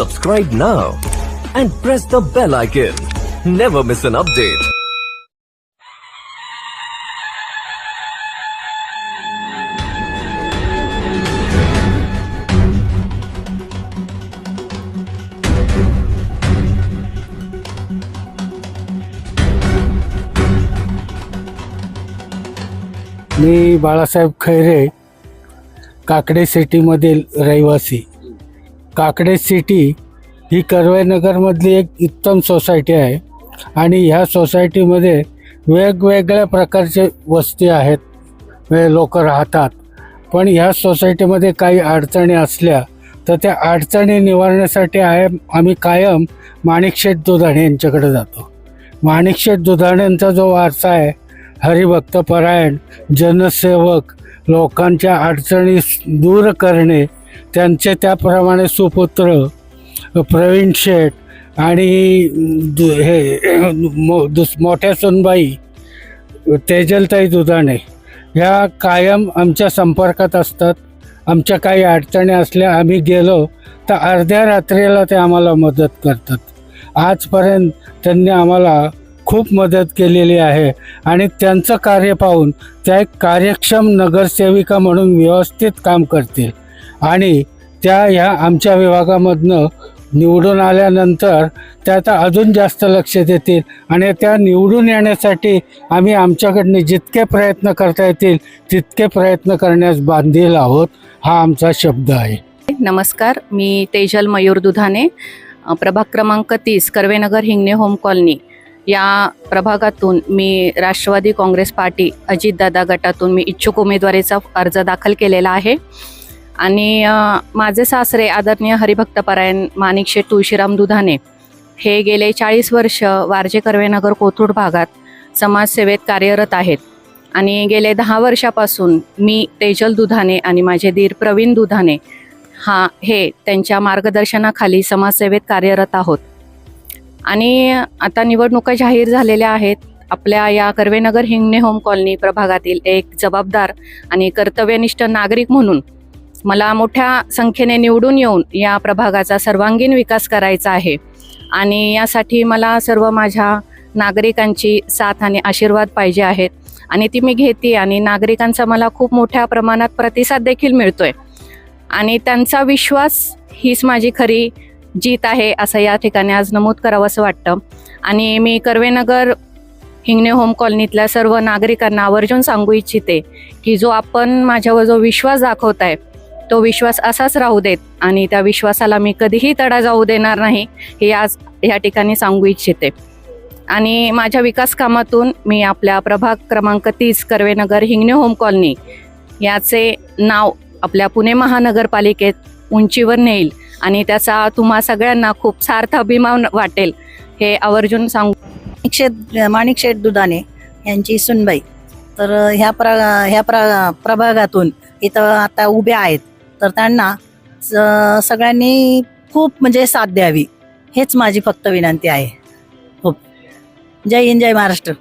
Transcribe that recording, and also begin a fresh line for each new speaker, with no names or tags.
Subscribe now and press the bell icon. Never miss an update.
मी बाळासाहेब खैरे, काकडे सिटीमधील रहिवासी. Kakade city ही कर्वेनगरमधली एक उत्तम society आहे आणि ह्या सोसायटीमध्ये वेगवेगळ्या प्रकारचे वस्ती आहेत, लोक राहतात. पण ह्या सोसायटीमध्ये काही अडचणी असल्या तर त्या अडचणी निवारण्यासाठी आम्ही कायम माणिकशेठ दुधाणे यांच्याकडे जातो. माणिकशेठ दुधाण्यांचा जो वारसा आहे, हरिभक्तपरायण, जनसेवक, लोकांच्या अडचणी दूर करणे, त्यांचे त्याप्रमाणे सुपुत्र प्रवीण शेठ आणि मोठ्या सुनबाई तेजलताई दुधाणे ह्या कायम आमच्या संपर्कात असतात. आमच्या काही अडचणी असल्या आम्ही गेलो तर अर्ध्या रात्रीला ते आम्हाला मदत करतात. आजपर्यंत त्यांनी आम्हाला खूप मदत केलेली आहे आणि त्यांचं कार्य पाहून त्या एक कार्यक्षम नगरसेविका म्हणून व्यवस्थित काम करतील आणि त्या ह्या आमच्या विभागामधनं निवडून आल्यानंतर त्या आता अजून जास्त लक्ष देतील आणि त्या निवडून येण्यासाठी आम्ही आमच्याकडनं जितके प्रयत्न करता येतील तितके प्रयत्न करण्यास बांधील आहोत, हा आमचा शब्द आहे.
नमस्कार, मी तेजल मयूर दुधाणे, प्रभाग क्रमांक 30 कर्वेनगर हिंगणे होम कॉलनी या प्रभागातून मी राष्ट्रवादी काँग्रेस पार्टी अजितदादा गटातून मी इच्छुक उमेदवारीचा अर्ज दाखल केलेला आहे. आणि माझे सासरे आदरणीय हरिभक्तपरायण माणिकशेठ तुळशीराम दुधाणे हे गेले 40 वर्ष वारजे कर्वेनगर कोथरूड भागात समाजसेवेत कार्यरत आहेत. आणि गेले 10 वर्षापासून मी तेजल दुधाणे आणि माझे दीर प्रवीण दुधाणे हे त्यांच्या मार्गदर्शनाखाली समाजसेवेत कार्यरत आहोत. आणि आता निवडणुका जाहीर झालेल्या आहेत. आपल्या या कर्वेनगर हिंगणे होम कॉलनी प्रभागातील एक जबाबदार आणि कर्तव्यनिष्ठ नागरिक म्हणून मला मोठ्या संख्येने निवडून येऊन या प्रभागाचा सर्वांगीण विकास करायचा आहे. आणि यासाठी मला सर्व माझ्या नागरिकांची साथ आणि आशीर्वाद पाहिजे आहेत आणि ती मी घेते. आणि नागरिकांचा मला खूप मोठ्या प्रमाणात प्रतिसाद देखील मिळतोय आणि त्यांचा विश्वास हीच माझी खरी जीत आहे असं या ठिकाणी आज नमूद करावं असं वाटतं. आणि मी कर्वेनगर हिंगणे होम कॉलनीतल्या सर्व नागरिकांना आवर्जून सांगू इच्छिते की जो आपण माझ्यावर जो विश्वास दाखवताय तो विश्वास असाच राहू देत आणि त्या विश्वासाला मी कधीही तडा जाऊ देणार नाही हे आज या ठिकाणी सांगू इच्छिते. आणि माझ्या विकास कामातून मी आपल्या प्रभाग क्रमांक 30 कर्वेनगर हिंगणे होम कॉलनी याचे नाव आपल्या पुणे महानगरपालिकेत उंचीवर नेईल आणि त्याचा तुम्हा सगळ्यांना खूप सार्थ अभिमान वाटेल हे आवर्जून सांगू.
माणिकशेठ दुधाणे यांची सुनबाई तर ह्या प्रभागातून इथं आता उभ्या आहेत, तर त्यांना सगळ्यांनी खूप म्हणजे साथ द्यावी हेच माझी फक्त विनंती आहे. खूप जय हिंद, जय महाराष्ट्र.